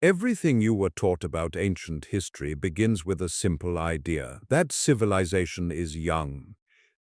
Everything you were taught about ancient history begins with a simple idea, that civilization is young,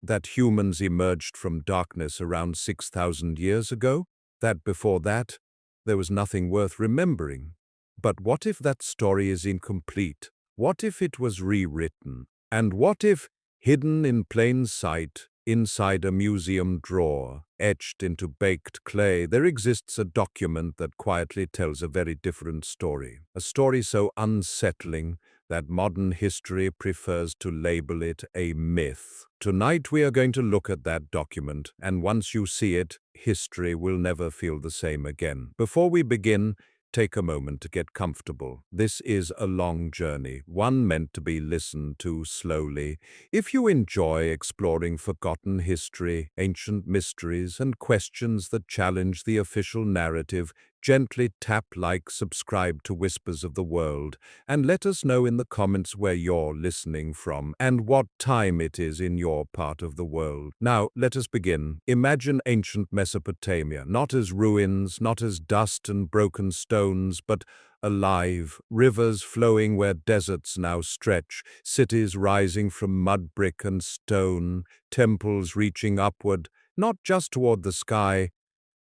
that humans emerged from darkness around 6,000 years ago, that before that, there was nothing worth remembering. But what if that story is incomplete? What if it was rewritten? And what if, hidden in plain sight, inside a museum drawer, etched into baked clay, there exists a document that quietly tells a very different story. A story so unsettling that modern history prefers to label it a myth. Tonight we are going to look at that document, and once you see it, history will never feel the same again. Before we begin, take a moment to get comfortable. This is a long journey, one meant to be listened to slowly. If you enjoy exploring forgotten history, ancient mysteries, and questions that challenge the official narrative, gently tap like, subscribe to Whispers of the World, and let us know in the comments where you're listening from and what time it is in your part of the world. Now, let us begin. Imagine ancient Mesopotamia, not as ruins, not as dust and broken stones, but alive, rivers flowing where deserts now stretch, cities rising from mud, brick, and stone, temples reaching upward, not just toward the sky,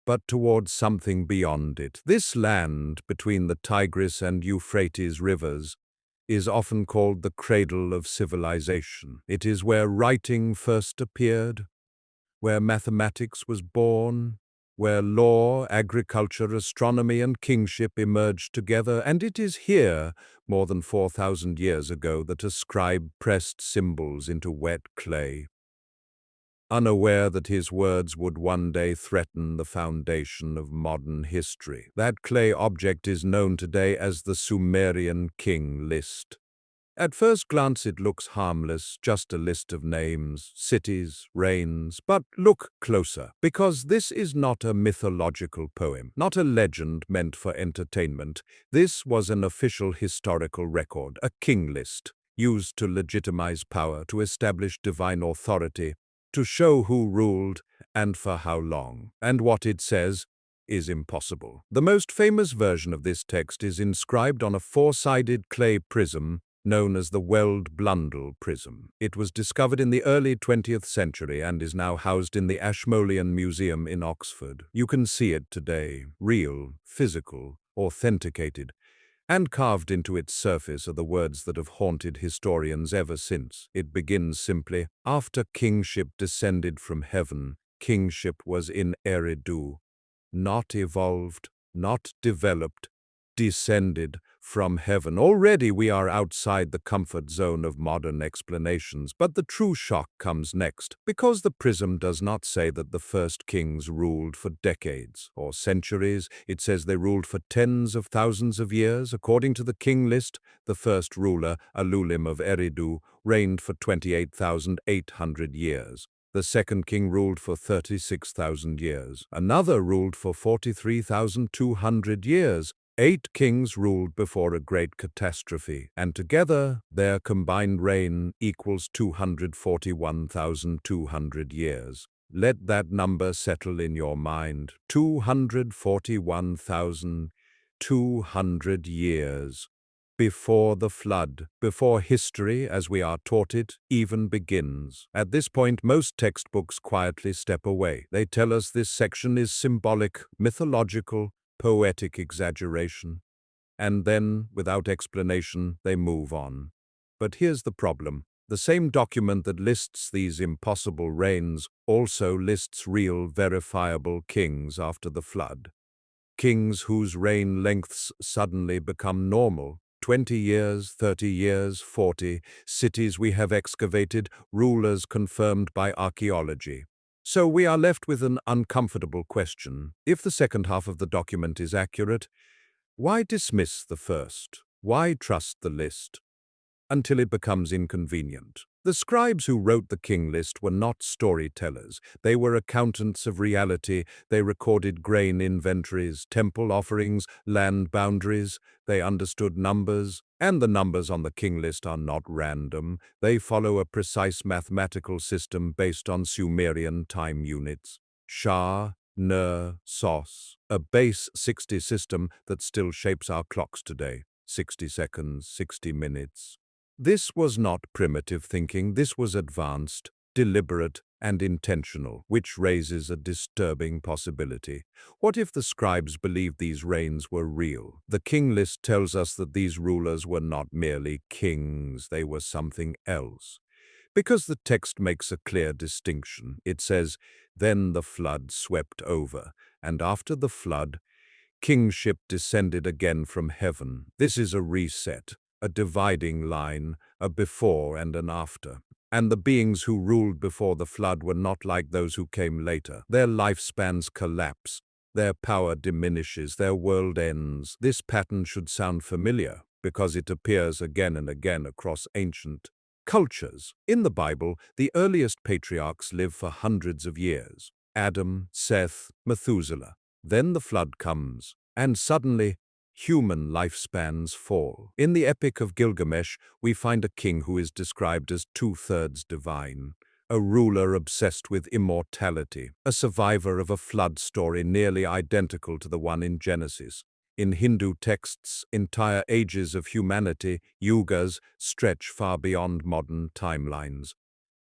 but towards something beyond it. This land, between the Tigris and Euphrates rivers, is often called the cradle of civilization. It is where writing first appeared, where mathematics was born, where law, agriculture, astronomy, and kingship emerged together, and it is here, more than 4,000 years ago, that a scribe pressed symbols into wet clay, unaware that his words would one day threaten the foundation of modern history. That clay object is known today as the Sumerian King List. At first glance it looks harmless, just a list of names, cities, reigns, but look closer, because this is not a mythological poem, not a legend meant for entertainment. This was an official historical record, a king list, used to legitimize power, to establish divine authority, to show who ruled and for how long. And what it says is impossible. The most famous version of this text is inscribed on a four-sided clay prism known as the Weld-Blundell prism. It was discovered in the early 20th century and is now housed in the Ashmolean Museum in Oxford. You can see it today, real, physical, authenticated, and carved into its surface are the words that have haunted historians ever since. It begins simply, "After kingship descended from heaven, kingship was in Eridu, not evolved, not developed, descended from heaven." Already we are outside the comfort zone of modern explanations, but the true shock comes next, because the prism does not say that the first kings ruled for decades or centuries. It says they ruled for tens of thousands of years. According to the king list, the first ruler, Alulim of Eridu, reigned for 28,800 years. The second king ruled for 36,000 years. Another ruled for 43,200 years. 8 kings ruled before a great catastrophe, and together their combined reign equals 241,200 years. Let that number settle in your mind. 241,200 years. Before the flood, before history, as we are taught it, even begins. At this point, most textbooks quietly step away. They tell us this section is symbolic, mythological, poetic exaggeration. And then, without explanation, they move on. But here's the problem. The same document that lists these impossible reigns also lists real, verifiable kings after the flood. Kings whose reign lengths suddenly become normal. 20 years, 30 years, 40, cities we have excavated, rulers confirmed by archaeology. So we are left with an uncomfortable question. If the second half of the document is accurate, why dismiss the first? Why trust the list until it becomes inconvenient? The scribes who wrote the king list were not storytellers. They were accountants of reality. They recorded grain inventories, temple offerings, land boundaries. They understood numbers, and the numbers on the king list are not random. They follow a precise mathematical system based on Sumerian time units. Shah, SOS, a base 60 system that still shapes our clocks today. 60 seconds, 60 minutes. This was not primitive thinking, this was advanced, deliberate, and intentional, which raises a disturbing possibility. What if the scribes believed these reigns were real? The King List tells us that these rulers were not merely kings, they were something else. Because the text makes a clear distinction. It says, "Then the flood swept over, and after the flood, kingship descended again from heaven." This is a reset, a dividing line, a before and an after. And the beings who ruled before the flood were not like those who came later. Their lifespans collapse, their power diminishes, their world ends. This pattern should sound familiar because it appears again and again across ancient cultures. In the Bible, the earliest patriarchs live for hundreds of years. Adam, Seth, Methuselah. Then the flood comes, and suddenly, human lifespans fall. In the Epic of Gilgamesh, we find a king who is described as two-thirds divine, a ruler obsessed with immortality, a survivor of a flood story nearly identical to the one in Genesis. In Hindu texts, entire ages of humanity, yugas, stretch far beyond modern timelines.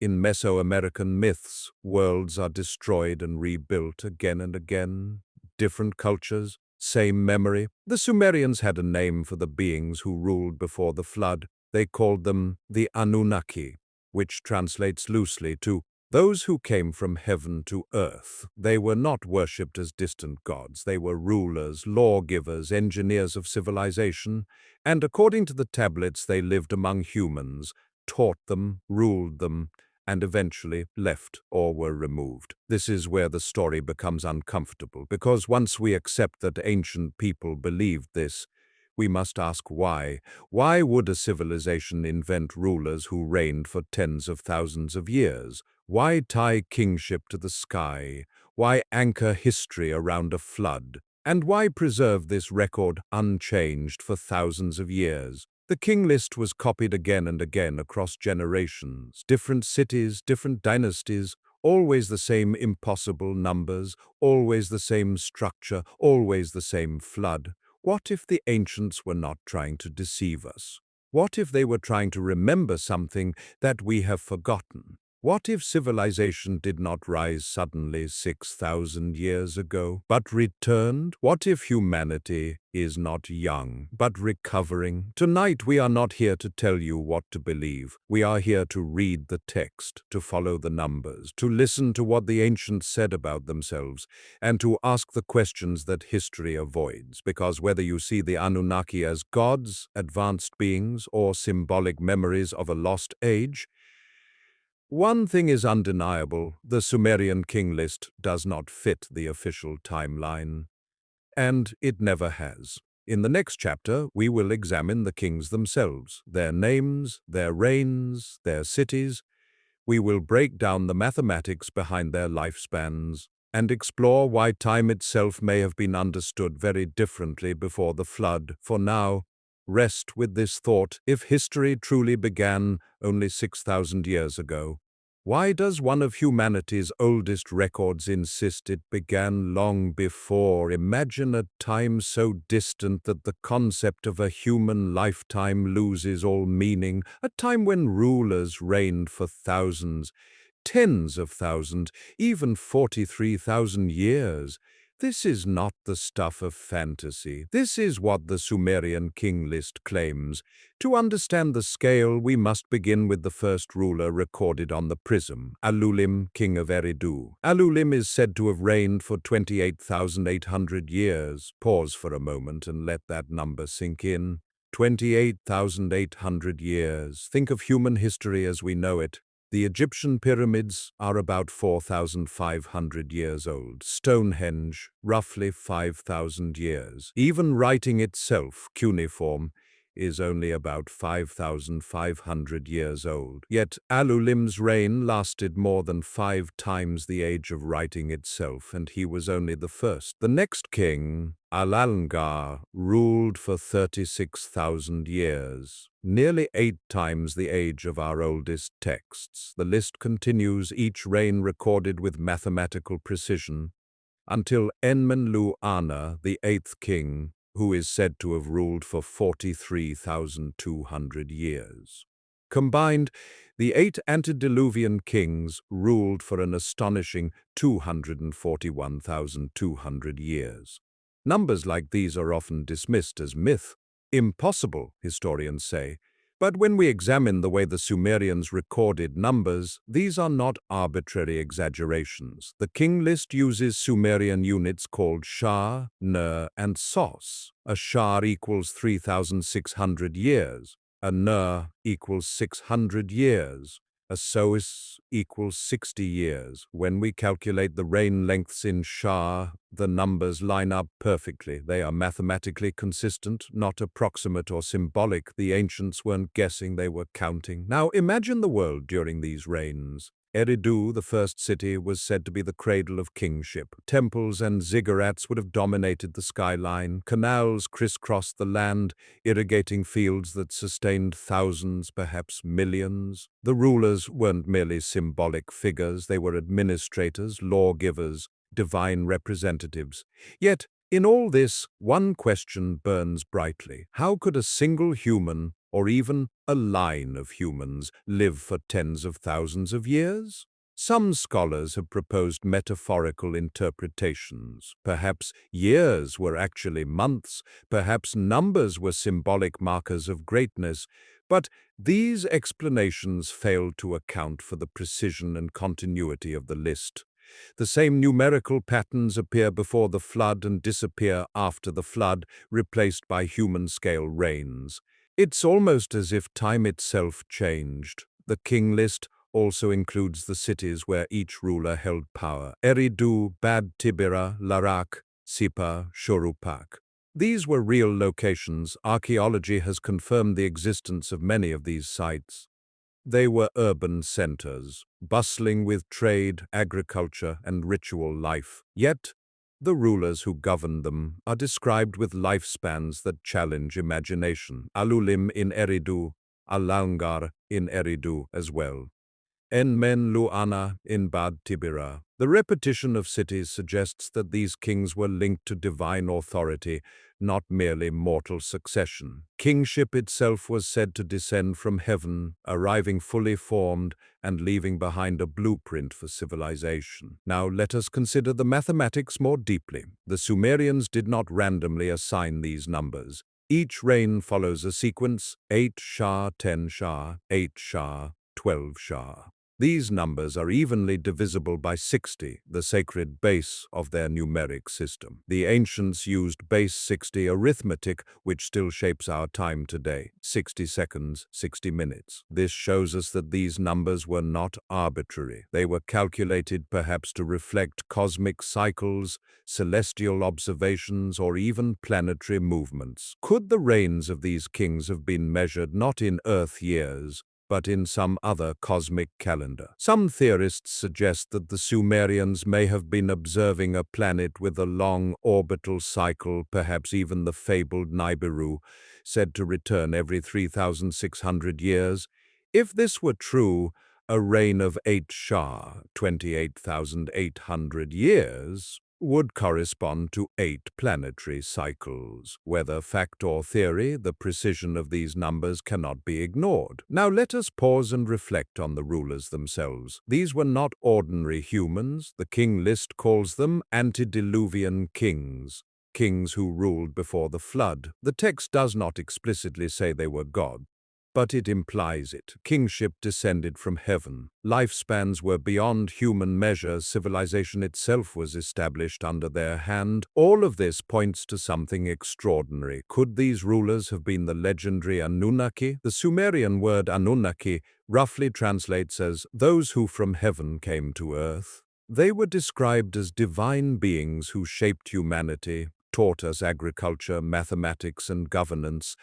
In Mesoamerican myths, worlds are destroyed and rebuilt again and again. Different cultures, same memory. The Sumerians had a name for the beings who ruled before the flood. They called them the Anunnaki, which translates loosely to those who came from heaven to earth. They were not worshipped as distant gods. They were rulers, lawgivers, engineers of civilization, and according to the tablets, they lived among humans, taught them, ruled them, and eventually left or were removed. This is where the story becomes uncomfortable, because once we accept that ancient people believed this, we must ask why. Why would a civilization invent rulers who reigned for tens of thousands of years? Why tie kingship to the sky? Why anchor history around a flood? And why preserve this record unchanged for thousands of years? The King List was copied again and again across generations, different cities, different dynasties, always the same impossible numbers, always the same structure, always the same flood. What if the ancients were not trying to deceive us? What if they were trying to remember something that we have forgotten? What if civilization did not rise suddenly 6,000 years ago, but returned? What if humanity is not young, but recovering? Tonight we are not here to tell you what to believe. We are here to read the text, to follow the numbers, to listen to what the ancients said about themselves, and to ask the questions that history avoids. Because whether you see the Anunnaki as gods, advanced beings, or symbolic memories of a lost age, one thing is undeniable: the Sumerian King List does not fit the official timeline. And it never has. In the next chapter, we will examine the kings themselves, their names, their reigns, their cities. We will break down the mathematics behind their lifespans and explore why time itself may have been understood very differently before the flood. For now, rest with this thought: if history truly began only 6,000 years ago, why does one of humanity's oldest records insist it began long before? Imagine a time so distant that the concept of a human lifetime loses all meaning, a time when rulers reigned for thousands, tens of thousands, even 43,000 years. This is not the stuff of fantasy. This is what the Sumerian King List claims. To understand the scale, we must begin with the first ruler recorded on the prism, Alulim, king of Eridu. Alulim is said to have reigned for 28,800 years. Pause for a moment and let that number sink in. 28,800 years. Think of human history as we know it. The Egyptian pyramids are about 4,500 years old. Stonehenge, roughly 5,000 years. Even writing itself, cuneiform, is only about 5,500 years old. Yet Alulim's reign lasted more than 5 times the age of writing itself, and he was only the first. The next king, Alalngar, ruled for 36,000 years, nearly 8 times the age of our oldest texts. The list continues, each reign recorded with mathematical precision. until Enmenlu-Ana, the eighth king, who is said to have ruled for 43,200 years. Combined, the 8 antediluvian kings ruled for an astonishing 241,200 years. Numbers like these are often dismissed as myth, impossible, historians say. But when we examine the way the Sumerians recorded numbers, these are not arbitrary exaggerations. The king list uses Sumerian units called shah, ner, and sos. A shah equals 3,600 years. A ner equals 600 years. A sos equals 60 years. When we calculate the reign lengths in shah, the numbers line up perfectly. They are mathematically consistent, not approximate or symbolic. The ancients weren't guessing, they were counting. Now imagine the world during these reigns. Eridu, the first city, was said to be the cradle of kingship. Temples and ziggurats would have dominated the skyline. Canals crisscrossed the land, irrigating fields that sustained thousands, perhaps millions. The rulers weren't merely symbolic figures, they were administrators, lawgivers, divine representatives. Yet, in all this, one question burns brightly. How could a single human, or even a line of humans, live for tens of thousands of years? Some scholars have proposed metaphorical interpretations. Perhaps years were actually months, perhaps numbers were symbolic markers of greatness, but these explanations fail to account for the precision and continuity of the list. The same numerical patterns appear before the flood and disappear after the flood, replaced by human-scale reigns. It's almost as if time itself changed. The king list also includes the cities where each ruler held power: Eridu, Bad Tibira, Larak, Sipa, Shorupak. These were real locations. Archaeology has confirmed the existence of many of these sites. They were urban centers, bustling with trade, agriculture, and ritual life. Yet, the rulers who governed them are described with lifespans that challenge imagination. Alulim in Eridu, Alangar in Eridu as well. Enmenlu-Ana in Bad Tibira. The repetition of cities suggests that these kings were linked to divine authority, not merely mortal succession. Kingship itself was said to descend from heaven, arriving fully formed and leaving behind a blueprint for civilization. Now let us consider the mathematics more deeply. The Sumerians did not randomly assign these numbers. Each reign follows a sequence: 8 Shah, 10 Shah, 8 Shah, 12 Shah. These numbers are evenly divisible by 60, the sacred base of their numeric system. The ancients used base 60 arithmetic, which still shapes our time today: 60 seconds, 60 minutes. This shows us that these numbers were not arbitrary. They were calculated perhaps to reflect cosmic cycles, celestial observations, or even planetary movements. Could the reigns of these kings have been measured not in Earth years, but in some other cosmic calendar? Some theorists suggest that the Sumerians may have been observing a planet with a long orbital cycle, perhaps even the fabled Nibiru, said to return every 3,600 years. If this were true, a reign of 8 Shah, 28,800 years, would correspond to 8 planetary cycles. Whether fact or theory, the precision of these numbers cannot be ignored. Now let us pause and reflect on the rulers themselves. These were not ordinary humans. The king list calls them antediluvian kings, kings who ruled before the flood. The text does not explicitly say they were gods, but it implies it. Kingship descended from heaven. Lifespans were beyond human measure. Civilization itself was established under their hand. All of this points to something extraordinary. Could these rulers have been the legendary Anunnaki? The Sumerian word Anunnaki roughly translates as those who from heaven came to earth. They were described as divine beings who shaped humanity, taught us agriculture, mathematics, and governance,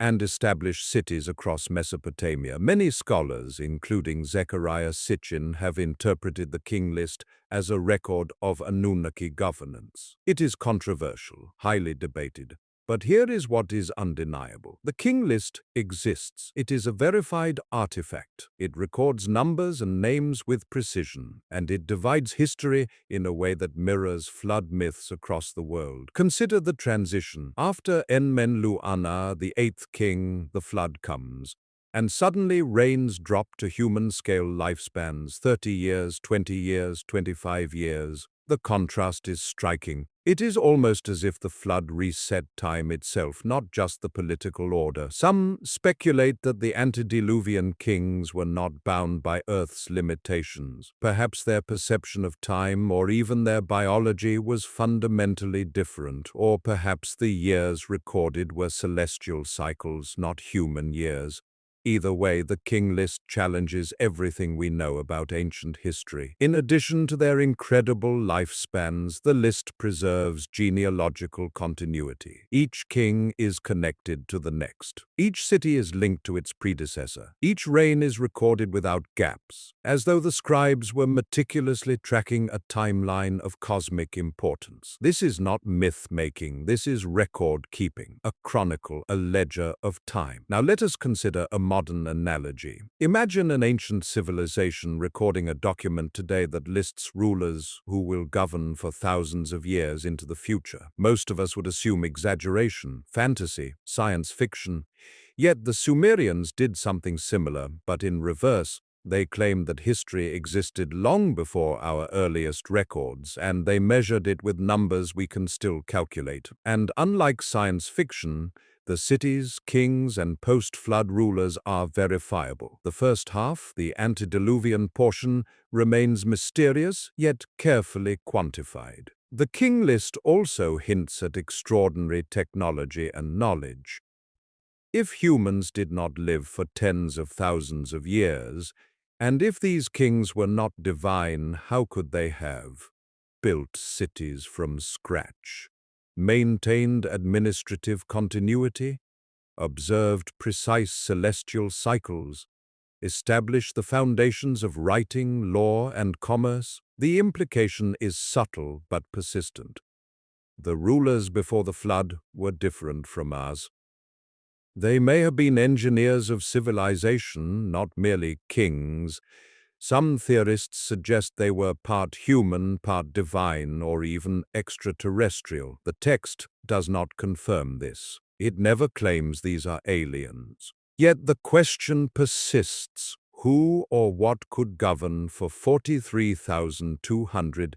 and established cities across Mesopotamia. Many scholars, including Zechariah Sitchin, have interpreted the king list as a record of Anunnaki governance. It is controversial, highly debated. But here is what is undeniable. The King List exists. It is a verified artifact. It records numbers and names with precision, and it divides history in a way that mirrors flood myths across the world. Consider the transition. After Enmenlu-Ana, the eighth king, the flood comes. And suddenly rains drop to human-scale lifespans, 30 years, 20 years, 25 years. The contrast is striking. It is almost as if the flood reset time itself, not just the political order. Some speculate that the antediluvian kings were not bound by Earth's limitations. Perhaps their perception of time or even their biology was fundamentally different, or perhaps the years recorded were celestial cycles, not human years. Either way, the King List challenges everything we know about ancient history. In addition to their incredible lifespans, the list preserves genealogical continuity. Each king is connected to the next. Each city is linked to its predecessor. Each reign is recorded without gaps, as though the scribes were meticulously tracking a timeline of cosmic importance. This is not myth-making, this is record-keeping, a chronicle, a ledger of time. Now let us consider a modern analogy. Imagine an ancient civilization recording a document today that lists rulers who will govern for thousands of years into the future. Most of us would assume exaggeration, fantasy, science fiction. Yet the Sumerians did something similar, but in reverse. They claimed that history existed long before our earliest records, and they measured it with numbers we can still calculate. And unlike science fiction, the cities, kings, and post-flood rulers are verifiable. The first half, the antediluvian portion, remains mysterious yet carefully quantified. The King List also hints at extraordinary technology and knowledge. If humans did not live for tens of thousands of years, and if these kings were not divine, how could they have built cities from scratch, maintained administrative continuity, observed precise celestial cycles, established the foundations of writing, law, and commerce? The implication is subtle but persistent. The rulers before the flood were different from us. They may have been engineers of civilization, not merely kings. Some theorists suggest they were part human, part divine, or even extraterrestrial. The text does not confirm this. It never claims these are aliens. Yet the question persists: who or what could govern for 43,200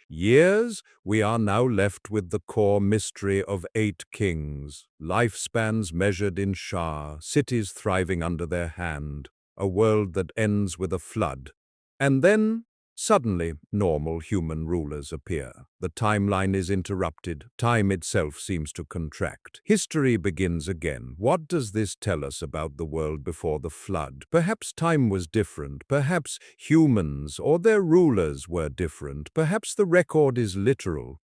years? We are now left with the core mystery of 8 kings, lifespans measured in Shah, cities thriving under their hand, a world that ends with a flood. And then, suddenly, normal human rulers appear. The timeline is interrupted. Time itself seems to contract. History begins again. What does this tell us about the world before the flood? Perhaps time was different. Perhaps humans or their rulers were different. Perhaps the record is literal.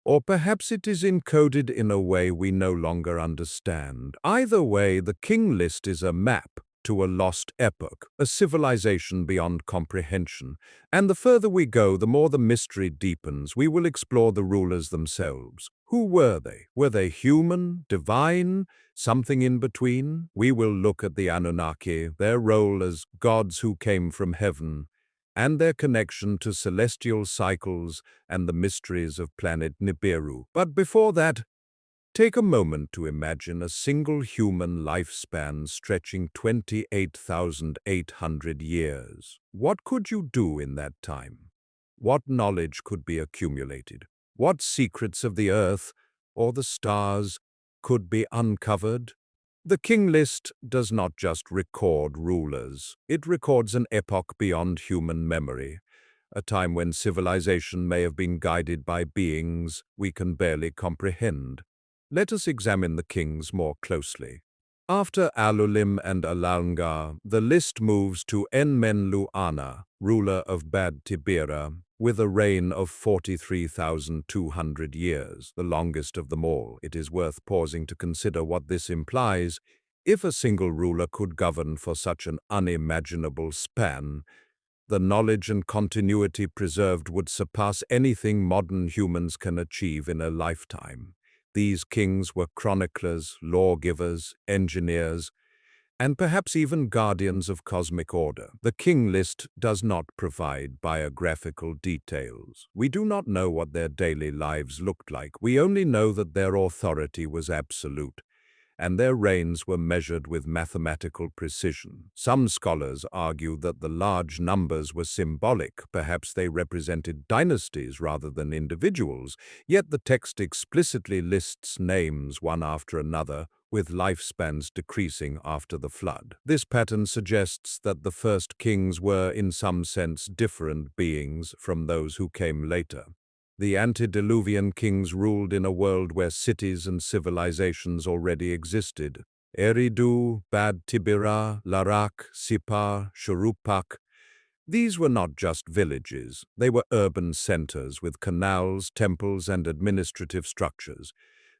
Or perhaps it is encoded in a way we no longer understand. Either way, the King List is a map to a lost epoch, a civilization beyond comprehension. And the further we go, the more the mystery deepens. We will explore the rulers themselves. Who were they? Were they human, divine, something in between? We will look at the Anunnaki, their role as gods who came from heaven, and their connection to celestial cycles and the mysteries of planet Nibiru. But before that, take a moment to imagine a single human lifespan stretching 28,800 years. What could you do in that time? What knowledge could be accumulated? What secrets of the earth or the stars could be uncovered? The King List does not just record rulers. It records an epoch beyond human memory, a time when civilization may have been guided by beings we can barely comprehend. Let us examine the kings more closely. After Alulim and Alalngar, the list moves to Enmenlu-Ana, ruler of Bad Tibira, with a reign of 43,200 years, the longest of them all. It is worth pausing to consider what this implies. If a single ruler could govern for such an unimaginable span, the knowledge and continuity preserved would surpass anything modern humans can achieve in a lifetime. These kings were chroniclers, lawgivers, engineers, and perhaps even guardians of cosmic order. The King List does not provide biographical details. We do not know what their daily lives looked like. We only know that their authority was absolute, and their reigns were measured with mathematical precision. Some scholars argue that the large numbers were symbolic, perhaps they represented dynasties rather than individuals, yet the text explicitly lists names one after another, with lifespans decreasing after the flood. This pattern suggests that the first kings were, in some sense, different beings from those who came later. The antediluvian kings ruled in a world where cities and civilizations already existed. Eridu, Bad Tibira, Larak, Sipar, Shurupak. These were not just villages, they were urban centers with canals, temples, and administrative structures.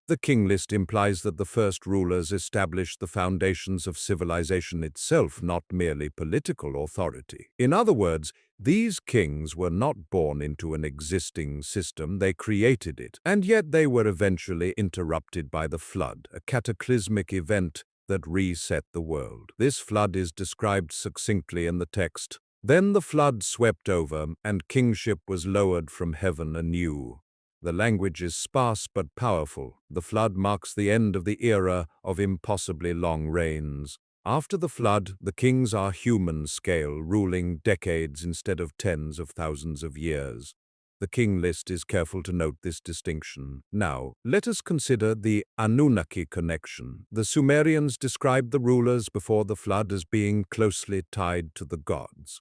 The King List implies that the first rulers established the foundations of civilization itself, not merely political authority. In other words, these kings were not born into an existing system, they created it, and yet they were eventually interrupted by the flood, a cataclysmic event that reset the world. This flood is described succinctly in the text. Then the flood swept over, and kingship was lowered from heaven anew. The language is sparse but powerful. The flood marks the end of the era of impossibly long reigns. After the flood, the kings are human scale, ruling decades instead of tens of thousands of years. The King List is careful to note this distinction. Now, let us consider the Anunnaki connection. The Sumerians described the rulers before the flood as being closely tied to the gods.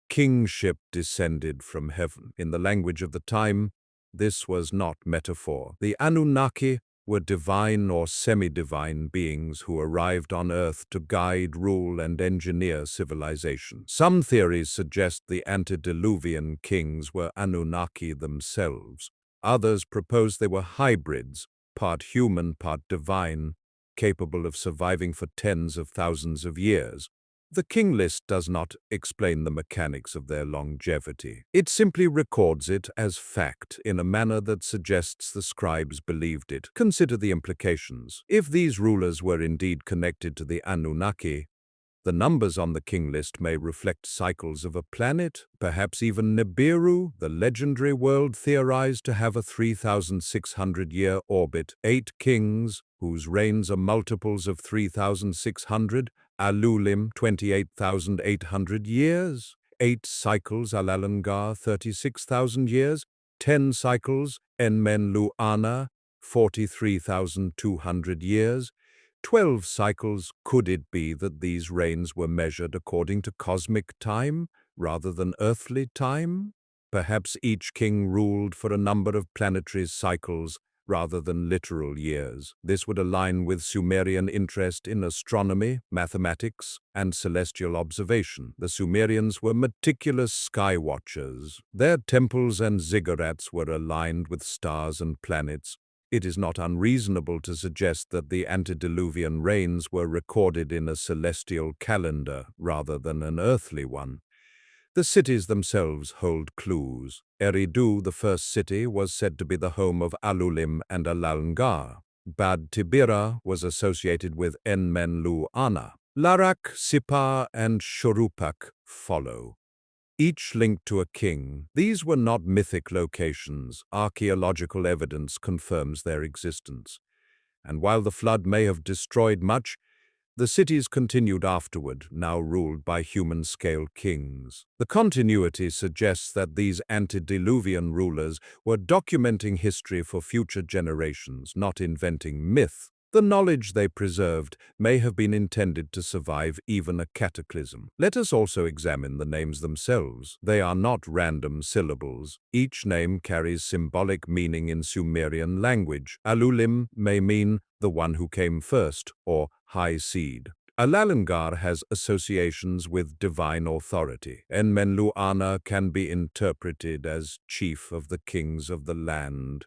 Kingship descended from heaven. In the language of the time, this was not metaphor. The Anunnaki were divine or semi-divine beings who arrived on Earth to guide, rule, and engineer civilization. Some theories suggest the antediluvian kings were Anunnaki themselves. Others propose they were hybrids, part human, part divine, capable of surviving for tens of thousands of years. The King List does not explain the mechanics of their longevity. It simply records it as fact in a manner that suggests the scribes believed it. Consider the implications. If these rulers were indeed connected to the Anunnaki, the numbers on the King List may reflect cycles of a planet, perhaps even Nibiru, the legendary world theorized to have a 3,600-year orbit. 8 kings, whose reigns are multiples of 3,600, Alulim, 28,800 years. 8 cycles, Alalangar, 36,000 years. 10 cycles, Enmenlu-Ana, 43,200 years. 12 cycles. Could it be that these reigns were measured according to cosmic time rather than earthly time? Perhaps each king ruled for a number of planetary cycles rather than literal years. This would align with Sumerian interest in astronomy, mathematics, and celestial observation. The Sumerians were meticulous sky watchers. Their temples and ziggurats were aligned with stars and planets. It is not unreasonable to suggest that the antediluvian reigns were recorded in a celestial calendar rather than an earthly one. The cities themselves hold clues. Eridu, the first city, was said to be the home of Alulim and Alalngar. Bad Tibira was associated with Enmenlu-Ana. Larak, Sipar, and Shurupak follow, each linked to a king. These were not mythic locations. Archaeological evidence confirms their existence. And while the flood may have destroyed much, the cities continued afterward, now ruled by human-scale kings. The continuity suggests that these antediluvian rulers were documenting history for future generations, not inventing myth. The knowledge they preserved may have been intended to survive even a cataclysm. Let us also examine the names themselves. They are not random syllables. Each name carries symbolic meaning in Sumerian language. Alulim may mean the one who came first, or high seed. Alalangar has associations with divine authority. Enmenlu-Ana can be interpreted as chief of the kings of the land.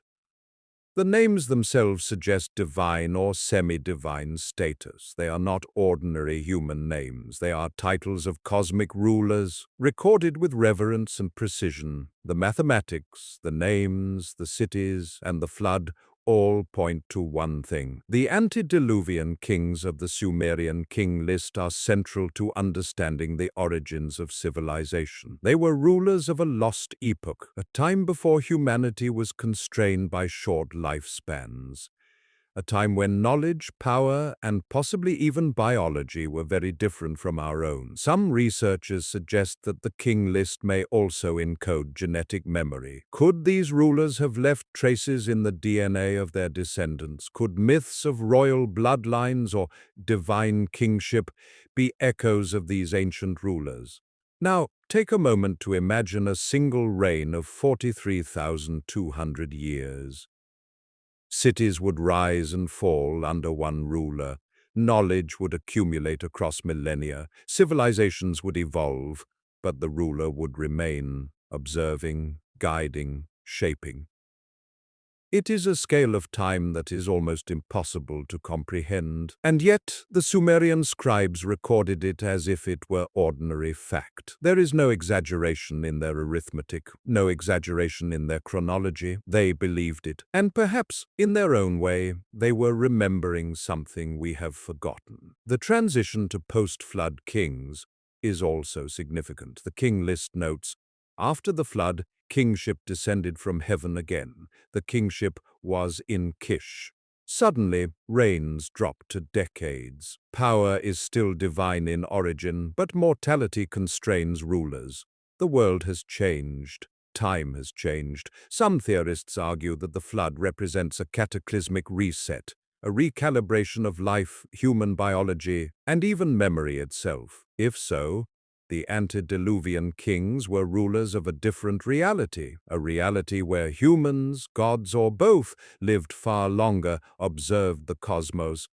The names themselves suggest divine or semi-divine status. They are not ordinary human names. They are titles of cosmic rulers, recorded with reverence and precision. The mathematics, the names, the cities, and the flood all point to one thing. The antediluvian kings of the Sumerian King List are central to understanding the origins of civilization. They were rulers of a lost epoch, a time before humanity was constrained by short lifespans. A time when knowledge, power, and possibly even biology were very different from our own. Some researchers suggest that the King List may also encode genetic memory. Could these rulers have left traces in the DNA of their descendants? Could myths of royal bloodlines or divine kingship be echoes of these ancient rulers? Now, take a moment to imagine a single reign of 43,200 years. Cities would rise and fall under one ruler. Knowledge would accumulate across millennia. Civilizations would evolve, but the ruler would remain, observing, guiding, shaping. It is a scale of time that is almost impossible to comprehend, and yet the Sumerian scribes recorded it as if it were ordinary fact. There is no exaggeration in their arithmetic, no exaggeration in their chronology. They believed it, and perhaps, in their own way, they were remembering something we have forgotten. The transition to post-flood kings is also significant. The King List notes, after the flood, kingship descended from heaven again. The kingship was in Kish. Suddenly, reigns dropped to decades. Power is still divine in origin, but mortality constrains rulers. The world has changed. Time has changed. Some theorists argue that the flood represents a cataclysmic reset, a recalibration of life, human biology, and even memory itself. If so, the antediluvian kings were rulers of a different reality, a reality where humans, gods, or both lived far longer, observed the cosmos,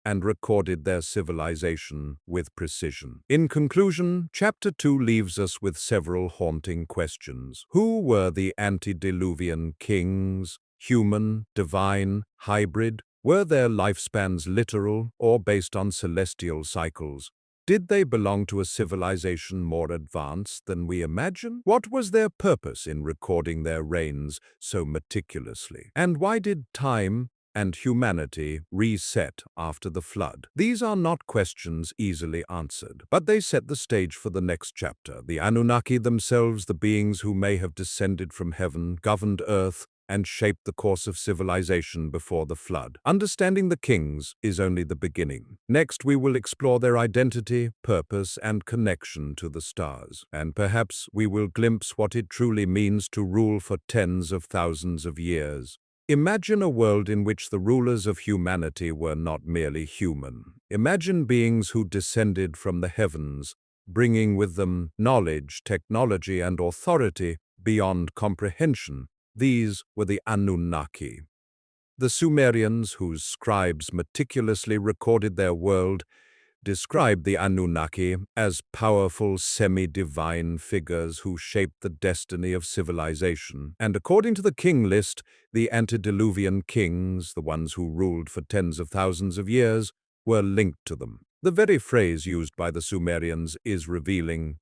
and recorded their civilization with precision. In conclusion, Chapter 2 leaves us with several haunting questions. Who were the antediluvian kings? Human, divine, hybrid? Were their lifespans literal or based on celestial cycles? Did they belong to a civilization more advanced than we imagine? What was their purpose in recording their reigns so meticulously? And why did time and humanity reset after the flood? These are not questions easily answered, but they set the stage for the next chapter. The Anunnaki themselves, the beings who may have descended from heaven, governed Earth, and shaped the course of civilization before the flood. Understanding the kings is only the beginning. Next, we will explore their identity, purpose, and connection to the stars. And perhaps we will glimpse what it truly means to rule for tens of thousands of years. Imagine a world in which the rulers of humanity were not merely human. Imagine beings who descended from the heavens, bringing with them knowledge, technology, and authority beyond comprehension. These were the Anunnaki. The Sumerians, whose scribes meticulously recorded their world, described the Anunnaki as powerful semi-divine figures who shaped the destiny of civilization. And according to the King List, the antediluvian kings, the ones who ruled for tens of thousands of years, were linked to them. The very phrase used by the Sumerians is revealing.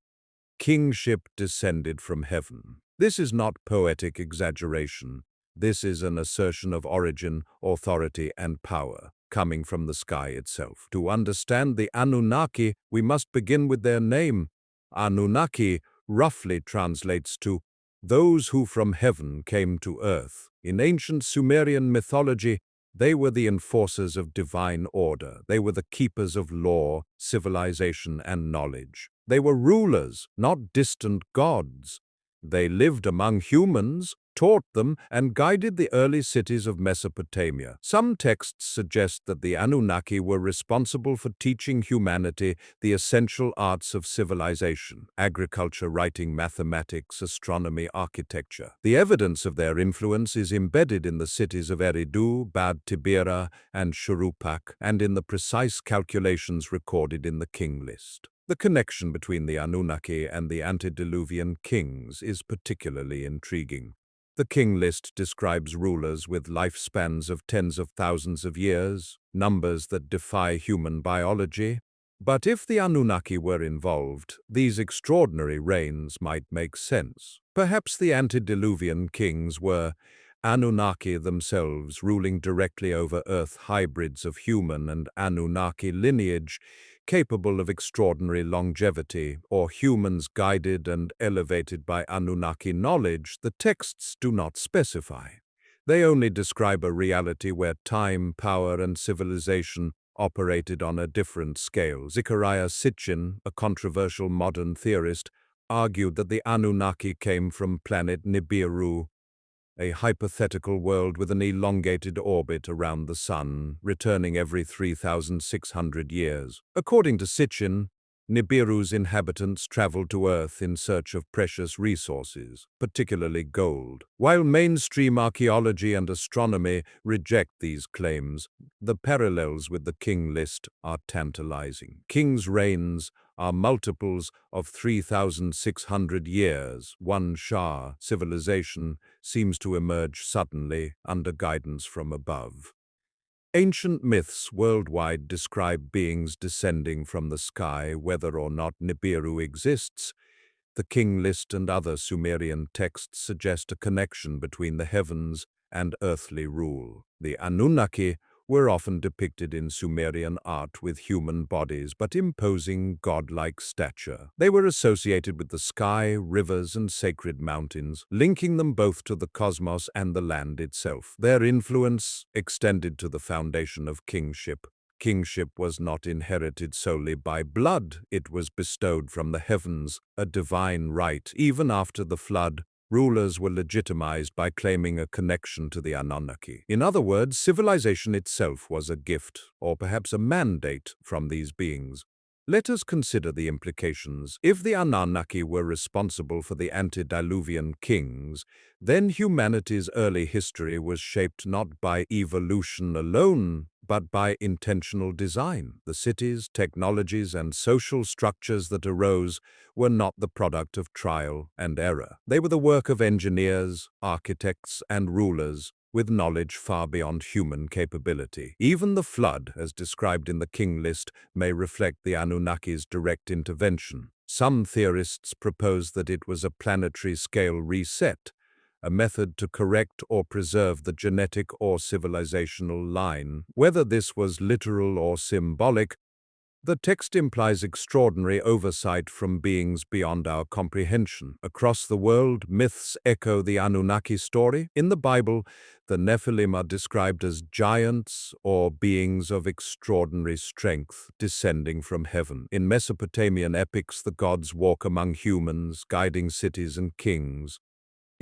Kingship descended from heaven. This is not poetic exaggeration. This is an assertion of origin, authority, and power, coming from the sky itself. To understand the Anunnaki, we must begin with their name. Anunnaki roughly translates to those who from heaven came to earth. In ancient Sumerian mythology, they were the enforcers of divine order. They were the keepers of law, civilization, and knowledge. They were rulers, not distant gods. They lived among humans, taught them, and guided the early cities of Mesopotamia. Some texts suggest that the Anunnaki were responsible for teaching humanity the essential arts of civilization: agriculture, writing, mathematics, astronomy, architecture. The evidence of their influence is embedded in the cities of Eridu, Bad Tibira, and Shuruppak, and in the precise calculations recorded in the King List. The connection between the Anunnaki and the antediluvian kings is particularly intriguing. The King List describes rulers with lifespans of tens of thousands of years, numbers that defy human biology. But if the Anunnaki were involved, these extraordinary reigns might make sense. Perhaps the antediluvian kings were Anunnaki themselves ruling directly over Earth, hybrids of human and Anunnaki lineage capable of extraordinary longevity, or humans guided and elevated by Anunnaki knowledge, the texts do not specify. They only describe a reality where time, power, and civilization operated on a different scale. Zecharia Sitchin, a controversial modern theorist, argued that the Anunnaki came from planet Nibiru, a hypothetical world with an elongated orbit around the Sun, returning every 3,600 years. According to Sitchin, Nibiru's inhabitants traveled to Earth in search of precious resources, particularly gold. While mainstream archaeology and astronomy reject these claims, the parallels with the King List are tantalizing. Kings' reigns are multiples of 3,600 years. One Shah civilization seems to emerge suddenly under guidance from above. Ancient myths worldwide describe beings descending from the sky, whether or not Nibiru exists. The King List and other Sumerian texts suggest a connection between the heavens and earthly rule. The Anunnaki were often depicted in Sumerian art with human bodies but imposing godlike stature. They were associated with the sky, rivers, and sacred mountains, linking them both to the cosmos and the land itself. Their influence extended to the foundation of kingship. Kingship was not inherited solely by blood, it was bestowed from the heavens, a divine right. Even after the flood, rulers were legitimized by claiming a connection to the Anunnaki. In other words, civilization itself was a gift, or perhaps a mandate, from these beings. Let us consider the implications. If the Anunnaki were responsible for the antediluvian kings, then humanity's early history was shaped not by evolution alone, but by intentional design. The cities, technologies, and social structures that arose were not the product of trial and error. They were the work of engineers, architects, and rulers with knowledge far beyond human capability. Even the flood, as described in the King List, may reflect the Anunnaki's direct intervention. Some theorists propose that it was a planetary-scale reset, a method to correct or preserve the genetic or civilizational line. Whether this was literal or symbolic, the text implies extraordinary oversight from beings beyond our comprehension. Across the world, myths echo the Anunnaki story. In the Bible, the Nephilim are described as giants or beings of extraordinary strength descending from heaven. In Mesopotamian epics, the gods walk among humans, guiding cities and kings.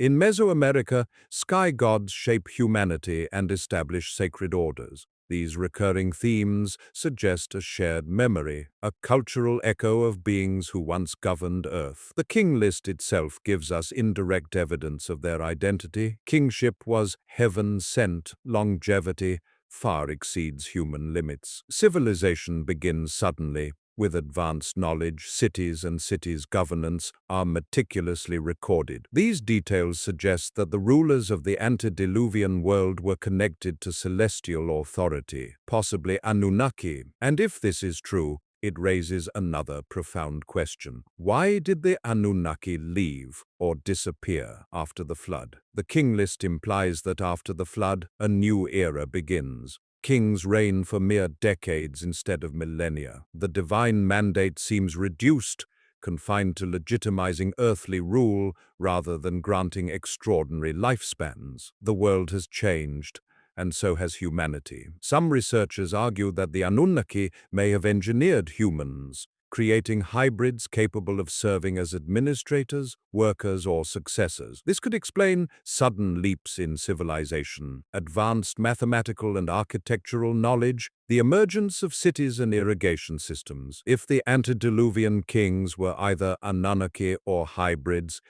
In Mesoamerica, sky gods shape humanity and establish sacred orders. These recurring themes suggest a shared memory, a cultural echo of beings who once governed Earth. The King List itself gives us indirect evidence of their identity. Kingship was heaven-sent, longevity far exceeds human limits. Civilization begins suddenly. With advanced knowledge, cities and cities' governance are meticulously recorded. These details suggest that the rulers of the antediluvian world were connected to celestial authority, possibly Anunnaki. And if this is true, it raises another profound question. Why did the Anunnaki leave or disappear after the flood? The King List implies that after the flood, a new era begins. Kings reign for mere decades instead of millennia. The divine mandate seems reduced, confined to legitimizing earthly rule rather than granting extraordinary lifespans. The world has changed, and so has humanity. Some researchers argue that the Anunnaki may have engineered humans, creating hybrids capable of serving as administrators, workers, or successors. This could explain sudden leaps in civilization, advanced mathematical and architectural knowledge, the emergence of cities and irrigation systems. If the antediluvian kings were either Anunnaki or hybrids,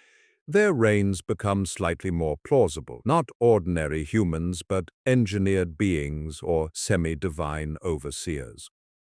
their reigns become slightly more plausible. Not ordinary humans, but engineered beings or semi-divine overseers.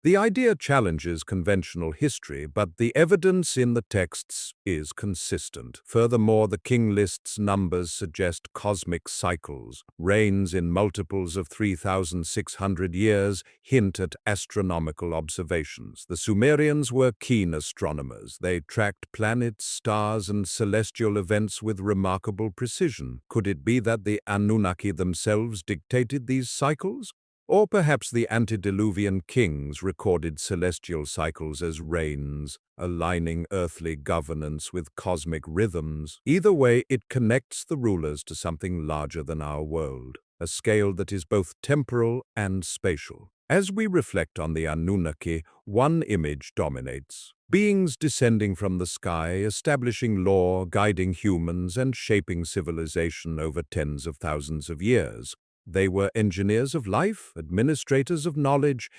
The idea challenges conventional history, but the evidence in the texts is consistent. Furthermore, the King List's numbers suggest cosmic cycles. Reigns in multiples of 3,600 years hint at astronomical observations. The Sumerians were keen astronomers. They tracked planets, stars, and celestial events with remarkable precision. Could it be that the Anunnaki themselves dictated these cycles? Or perhaps the antediluvian kings recorded celestial cycles as reigns, aligning earthly governance with cosmic rhythms. Either way, it connects the rulers to something larger than our world, a scale that is both temporal and spatial. As we reflect on the Anunnaki, one image dominates. Beings descending from the sky, establishing law, guiding humans, and shaping civilization over tens of thousands of years. They were engineers of life, administrators of knowledge,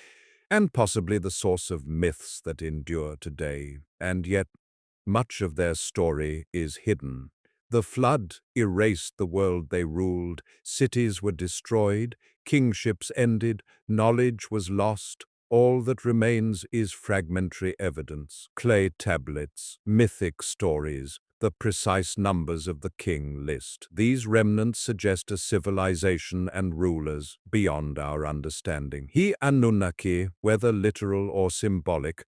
and possibly the source of myths that endure today. And yet, much of their story is hidden. The flood erased the world they ruled, cities were destroyed, kingships ended, knowledge was lost. All that remains is fragmentary evidence, clay tablets, mythic stories, the precise numbers of the King List. These remnants suggest a civilization and rulers beyond our understanding. The Anunnaki, whether literal or symbolic,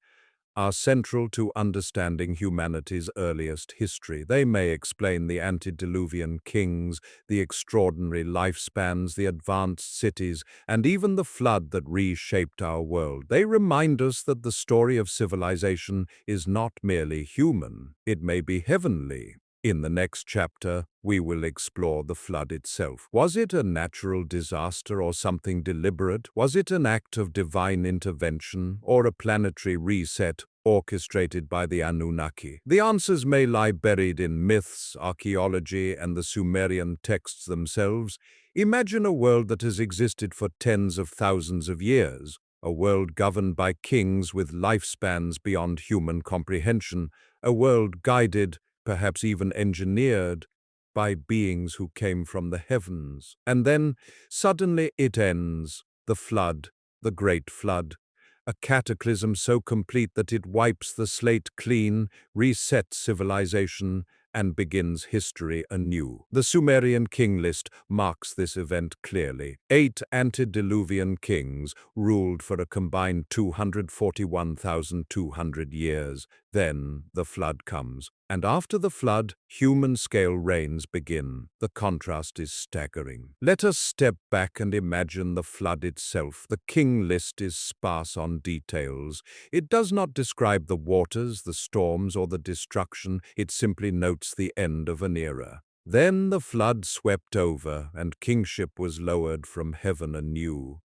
are central to understanding humanity's earliest history. They may explain the antediluvian kings, the extraordinary lifespans, the advanced cities, and even the flood that reshaped our world. They remind us that the story of civilization is not merely human, it may be heavenly. In the next chapter, we will explore the flood itself. Was it a natural disaster or something deliberate? Was it an act of divine intervention or a planetary reset orchestrated by the Anunnaki? The answers may lie buried in myths, archaeology, and the Sumerian texts themselves. Imagine a world that has existed for tens of thousands of years, a world governed by kings with lifespans beyond human comprehension, a world guided, perhaps even engineered, by beings who came from the heavens. And then, suddenly it ends, the flood, the great flood, a cataclysm so complete that it wipes the slate clean, resets civilization, and begins history anew. The Sumerian King List marks this event clearly. 8 antediluvian kings ruled for a combined 241,200 years. Then the flood comes. And after the flood, human-scale reigns begin. The contrast is staggering. Let us step back and imagine the flood itself. The King List is sparse on details. It does not describe the waters, the storms, or the destruction. It simply notes the end of an era. Then the flood swept over, and kingship was lowered from heaven anew.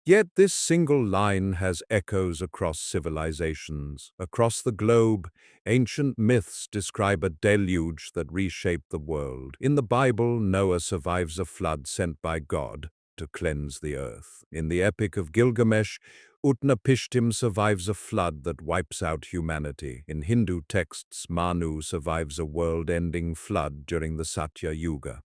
Yet this single line has echoes across civilizations. Across the globe, ancient myths describe a deluge that reshaped the world. In the Bible, Noah survives a flood sent by God to cleanse the earth. In the Epic of Gilgamesh, Utnapishtim survives a flood that wipes out humanity. In Hindu texts, Manu survives a world-ending flood during the Satya Yuga.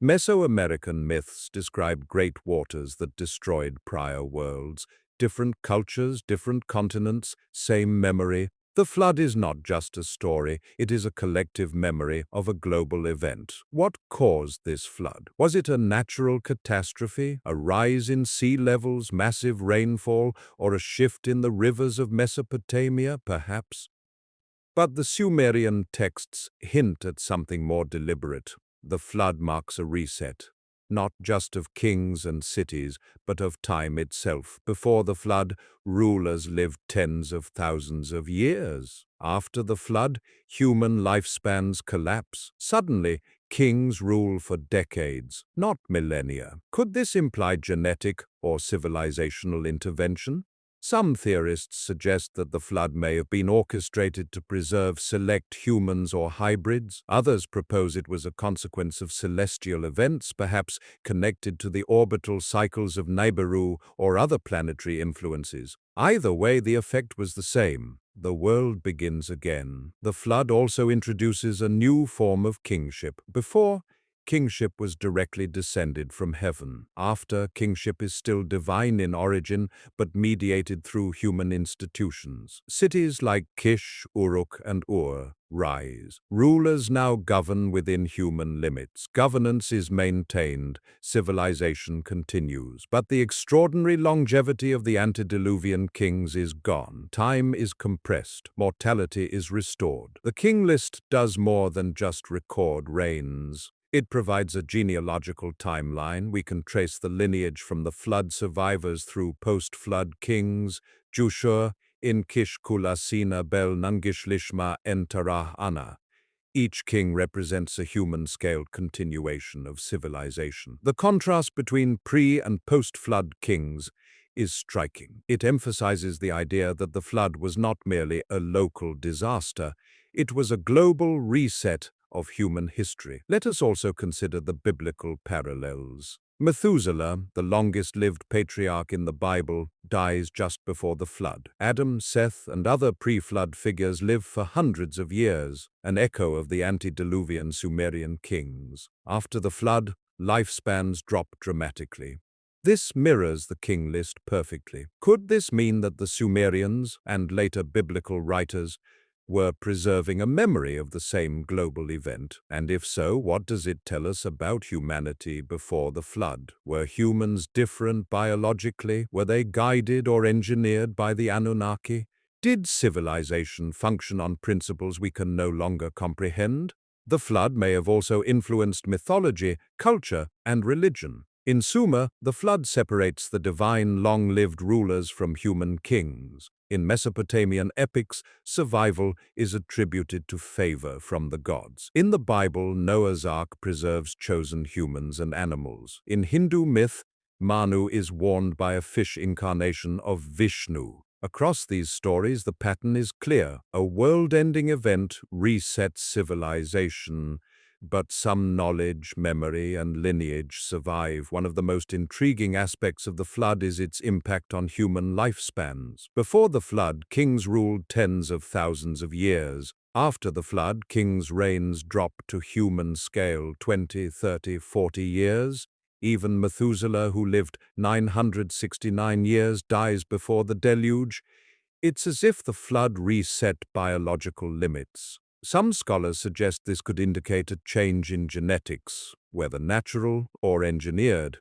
Mesoamerican myths describe great waters that destroyed prior worlds. Different cultures, different continents, same memory. The flood is not just a story, it is a collective memory of a global event. What caused this flood? Was it a natural catastrophe, a rise in sea levels, massive rainfall, or a shift in the rivers of Mesopotamia, perhaps? But the Sumerian texts hint at something more deliberate. The flood marks a reset, not just of kings and cities, but of time itself. Before the flood, rulers lived tens of thousands of years. After the flood, human lifespans collapse. Suddenly, kings rule for decades, not millennia. Could this imply genetic or civilizational intervention? Some theorists suggest that the flood may have been orchestrated to preserve select humans or hybrids. Others propose it was a consequence of celestial events, perhaps connected to the orbital cycles of Nibiru or other planetary influences. Either way, the effect was the same. The world begins again. The flood also introduces a new form of kingship. Before, kingship was directly descended from heaven. After, kingship is still divine in origin, but mediated through human institutions. Cities like Kish, Uruk, and Ur rise. Rulers now govern within human limits. Governance is maintained, civilization continues. But the extraordinary longevity of the antediluvian kings is gone. Time is compressed, mortality is restored. The King List does more than just record reigns. It provides a genealogical timeline. We can trace the lineage from the flood survivors through post-flood kings, Jushur, in Kish Kulasina Bel Nungishlisma Entarah Ana. Each king represents a human-scaled continuation of civilization. The contrast between pre- and post-flood kings is striking. It emphasizes the idea that the flood was not merely a local disaster, it was a global reset of human history. Let us also consider the biblical parallels. Methuselah, the longest-lived patriarch in the Bible, dies just before the flood. Adam, Seth, and other pre-flood figures live for hundreds of years, an echo of the antediluvian Sumerian kings. After the flood, lifespans drop dramatically. This mirrors the King List perfectly. Could this mean that the Sumerians, and later biblical writers, were preserving a memory of the same global event? And if so, what does it tell us about humanity before the flood? Were humans different biologically? Were they guided or engineered by the Anunnaki? Did civilization function on principles we can no longer comprehend? The flood may have also influenced mythology, culture, and religion. In Sumer, the flood separates the divine, long-lived rulers from human kings. In Mesopotamian epics, survival is attributed to favor from the gods. In the Bible, Noah's Ark preserves chosen humans and animals. In Hindu myth, Manu is warned by a fish incarnation of Vishnu. Across these stories, the pattern is clear. A world-ending event resets civilization, but some knowledge, memory, and lineage survive. One of the most intriguing aspects of the flood is its impact on human lifespans. Before the flood, kings ruled tens of thousands of years. After the flood, kings' reigns drop to human scale 20, 30, 40 years. Even Methuselah, who lived 969 years, dies before the deluge. It's as if the flood reset biological limits. Some scholars suggest this could indicate a change in genetics, whether natural or engineered.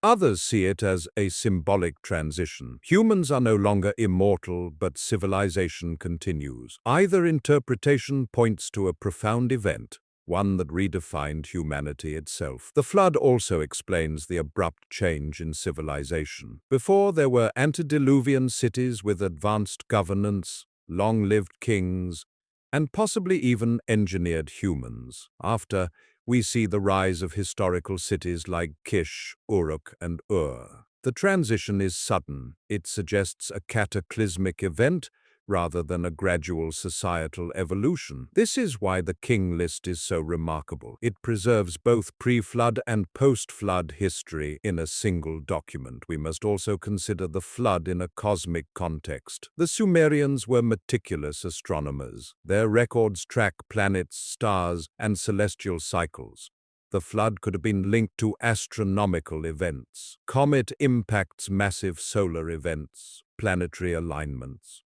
Others see it as a symbolic transition. Humans are no longer immortal, but civilization continues. Either interpretation points to a profound event, one that redefined humanity itself. The flood also explains the abrupt change in civilization. Before, there were antediluvian cities with advanced governance, long-lived kings, and possibly even engineered humans. After, we see the rise of historical cities like Kish, Uruk, and Ur. The transition is sudden. It suggests a cataclysmic event rather than a gradual societal evolution. This is why the King List is so remarkable. It preserves both pre-flood and post-flood history in a single document. We must also consider the flood in a cosmic context. The Sumerians were meticulous astronomers. Their records track planets, stars, and celestial cycles. The flood could have been linked to astronomical events. Comet impacts, massive solar events, planetary alignments.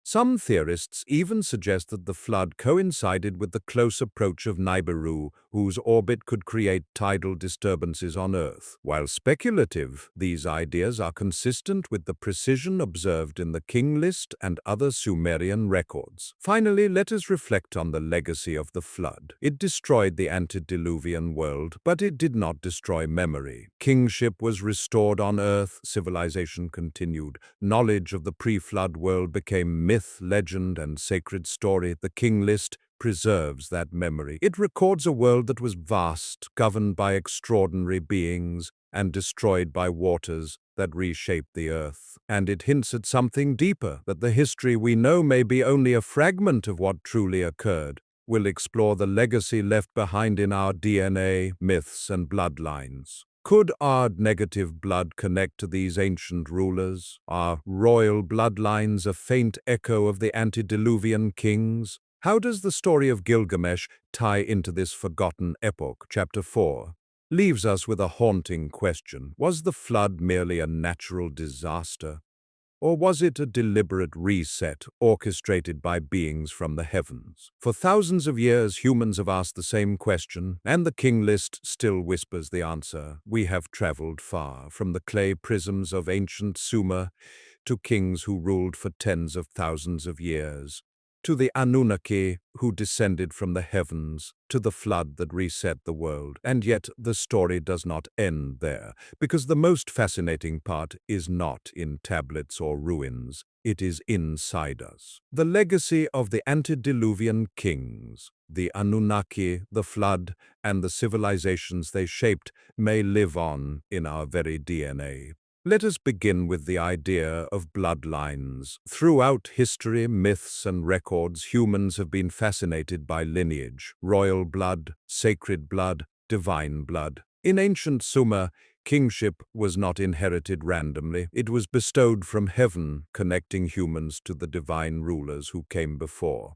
Some theorists even suggest that the flood coincided with the close approach of Nibiru, whose orbit could create tidal disturbances on Earth. While speculative, these ideas are consistent with the precision observed in the King List and other Sumerian records. Finally, let us reflect on the legacy of the flood. It destroyed the antediluvian world, but it did not destroy memory. Kingship was restored on Earth, civilization continued. Knowledge of the pre-flood world became myth, legend, and sacred story. The King List preserves that memory. It records a world that was vast, governed by extraordinary beings, and destroyed by waters that reshaped the earth. And it hints at something deeper, that the history we know may be only a fragment of what truly occurred. We'll explore the legacy left behind in our DNA, myths, and bloodlines. Could our negative blood connect to these ancient rulers? Are royal bloodlines a faint echo of the antediluvian kings? How does the story of Gilgamesh tie into this forgotten epoch? Chapter 4 leaves us with a haunting question. Was the flood merely a natural disaster? Or was it a deliberate reset orchestrated by beings from the heavens? For thousands of years, humans have asked the same question, and the King List still whispers the answer. We have traveled far, from the clay prisms of ancient Sumer to kings who ruled for tens of thousands of years, to the Anunnaki who descended from the heavens, to the flood that reset the world. And yet the story does not end there, because the most fascinating part is not in tablets or ruins, it is inside us. The legacy of the antediluvian kings, the Anunnaki, the flood, and the civilizations they shaped may live on in our very DNA. Let us begin with the idea of bloodlines. Throughout history, myths, and records, humans have been fascinated by lineage, royal blood, sacred blood, divine blood. In ancient Sumer, kingship was not inherited randomly. It was bestowed from heaven, connecting humans to the divine rulers who came before.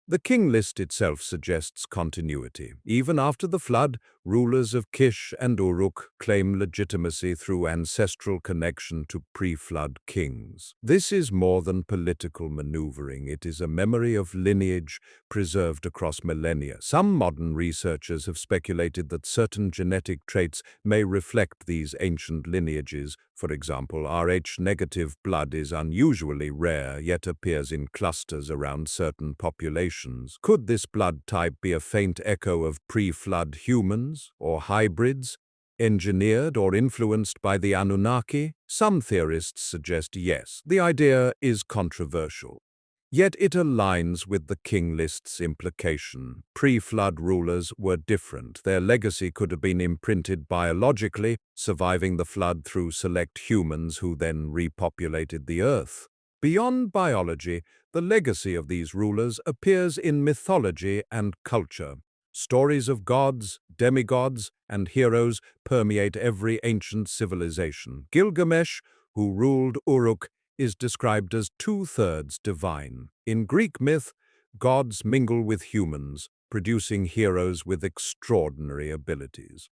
The King List itself suggests continuity. Even after the flood, rulers of Kish and Uruk claim legitimacy through ancestral connection to pre-flood kings. This is more than political maneuvering. It is a memory of lineage preserved across millennia. Some modern researchers have speculated that certain genetic traits may reflect these ancient lineages. For example, Rh-negative blood is unusually rare, yet appears in clusters around certain populations. Could this blood type be a faint echo of pre-flood humans, or hybrids, engineered or influenced by the Anunnaki? Some theorists suggest yes. The idea is controversial. Yet it aligns with the King List's implication. Pre-flood rulers were different. Their legacy could have been imprinted biologically, surviving the flood through select humans who then repopulated the earth. Beyond biology, the legacy of these rulers appears in mythology and culture. Stories of gods, demigods, and heroes permeate every ancient civilization. Gilgamesh, who ruled Uruk, is described as two-thirds divine. In Greek myth, gods mingle with humans, producing heroes with extraordinary abilities.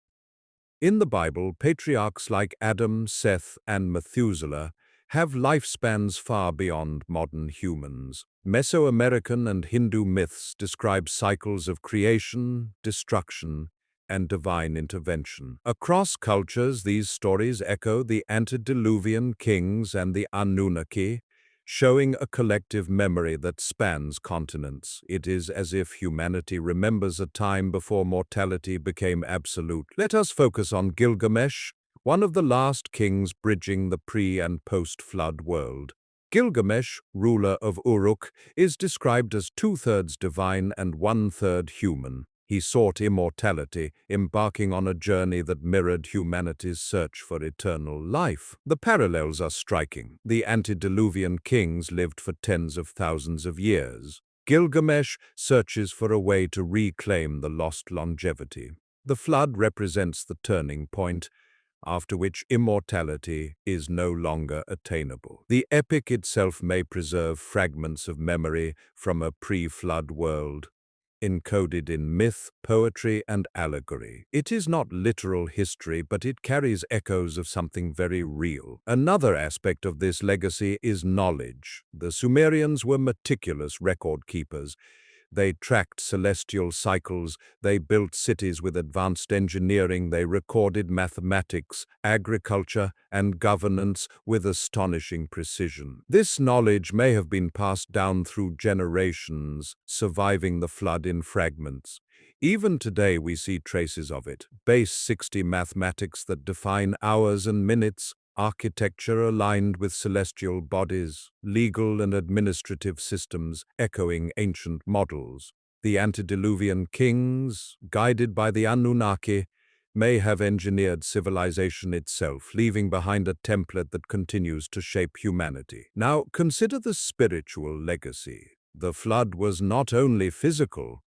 In the Bible, patriarchs like Adam, Seth, and Methuselah have lifespans far beyond modern humans. Mesoamerican and Hindu myths describe cycles of creation, destruction, and divine intervention. Across cultures, these stories echo the antediluvian kings and the Anunnaki, showing a collective memory that spans continents. It is as if humanity remembers a time before mortality became absolute. Let us focus on Gilgamesh, one of the last kings bridging the pre- and post-flood world. Gilgamesh, ruler of Uruk, is described as two-thirds divine and one-third human. He sought immortality, embarking on a journey that mirrored humanity's search for eternal life. The parallels are striking. The antediluvian kings lived for tens of thousands of years. Gilgamesh searches for a way to reclaim the lost longevity. The flood represents the turning point, after which immortality is no longer attainable. The epic itself may preserve fragments of memory from a pre-flood world, encoded in myth, poetry, and allegory. It is not literal history, but it carries echoes of something very real. Another aspect of this legacy is knowledge. The Sumerians were meticulous record keepers. They tracked celestial cycles, they built cities with advanced engineering, they recorded mathematics, agriculture, and governance with astonishing precision. This knowledge may have been passed down through generations, surviving the flood in fragments. Even today we see traces of it. Base 60 mathematics that define hours and minutes, architecture aligned with celestial bodies, legal and administrative systems echoing ancient models. The antediluvian kings, guided by the Anunnaki, may have engineered civilization itself, leaving behind a template that continues to shape humanity. Now, consider the spiritual legacy. The flood was not only physical,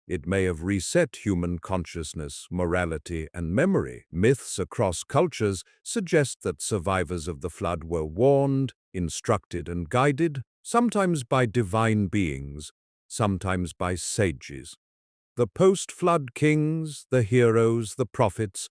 it may have reset human consciousness, morality, and memory. Myths across cultures suggest that survivors of the flood were warned, instructed, and guided, sometimes by divine beings, sometimes by sages. The post-flood kings, the heroes, the prophets,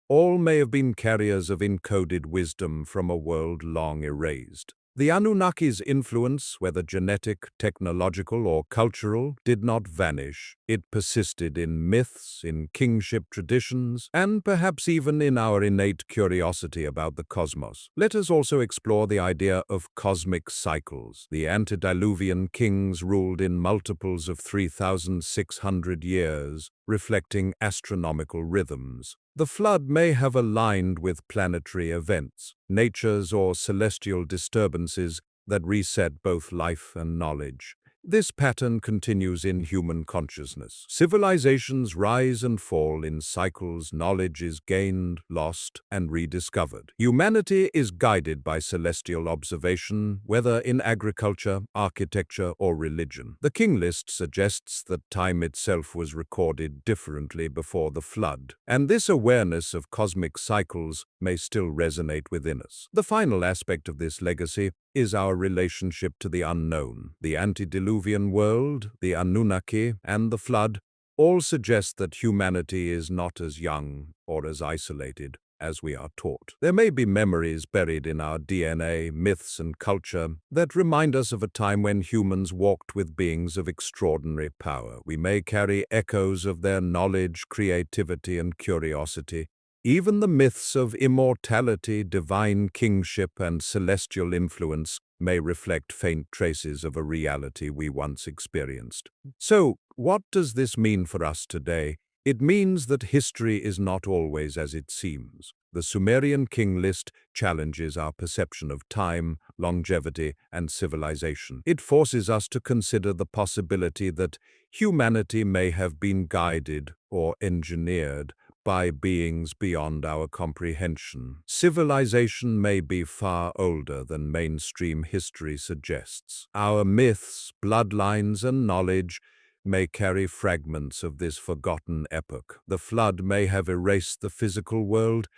all may have been carriers of encoded wisdom from a world long erased. The Anunnaki's influence, whether genetic, technological, or cultural, did not vanish. It persisted in myths, in kingship traditions, and perhaps even in our innate curiosity about the cosmos. Let us also explore the idea of cosmic cycles. The antediluvian kings ruled in multiples of 3,600 years, reflecting astronomical rhythms. The flood may have aligned with planetary events, nature's or celestial disturbances that reset both life and knowledge. This pattern continues in human consciousness. Civilizations rise and fall in cycles, knowledge is gained, lost, and rediscovered. Humanity is guided by celestial observation, whether in agriculture, architecture, or religion. The King List suggests that time itself was recorded differently before the flood, and this awareness of cosmic cycles may still resonate within us. The final aspect of this legacy is our relationship to the unknown. The antediluvian world, the Anunnaki, and the flood all suggest that humanity is not as young or as isolated as we are taught. There may be memories buried in our DNA, myths, and culture that remind us of a time when humans walked with beings of extraordinary power. We may carry echoes of their knowledge, creativity, and curiosity. Even the myths of immortality, divine kingship, and celestial influence may reflect faint traces of a reality we once experienced. So, what does this mean for us today? It means that history is not always as it seems. The Sumerian King List challenges our perception of time, longevity, and civilization. It forces us to consider the possibility that humanity may have been guided or engineered by beings beyond our comprehension. Civilization may be far older than mainstream history suggests. Our myths, bloodlines, and knowledge may carry fragments of this forgotten epoch. The flood may have erased the physical world,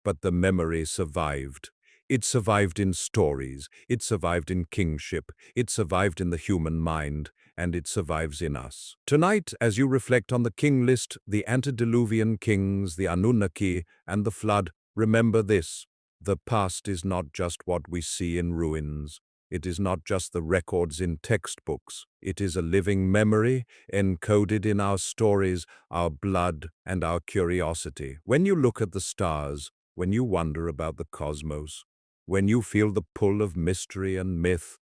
but the memory survived. It survived in stories, it survived in kingship, it survived in the human mind, and it survives in us. Tonight, as you reflect on the King List, the antediluvian kings, the Anunnaki, and the flood, remember this: the past is not just what we see in ruins. It is not just the records in textbooks. It is a living memory encoded in our stories, our blood, and our curiosity. When you look at the stars, when you wonder about the cosmos, when you feel the pull of mystery and myth,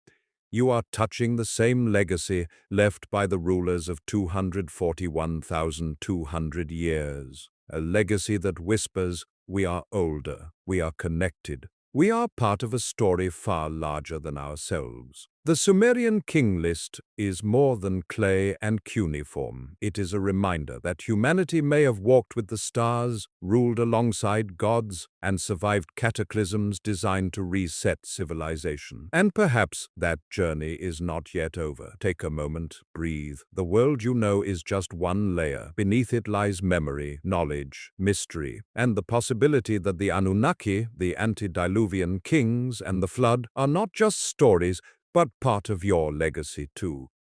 you are touching the same legacy left by the rulers of 241,200 years. A legacy that whispers, we are older, we are connected, we are part of a story far larger than ourselves. The Sumerian King List is more than clay and cuneiform. It is a reminder that humanity may have walked with the stars, ruled alongside gods, and survived cataclysms designed to reset civilization. And perhaps that journey is not yet over. Take a moment, breathe. The world you know is just one layer. Beneath it lies memory, knowledge, mystery, and the possibility that the Anunnaki, the antediluvian kings, and the flood are not just stories, but part of your legacy too.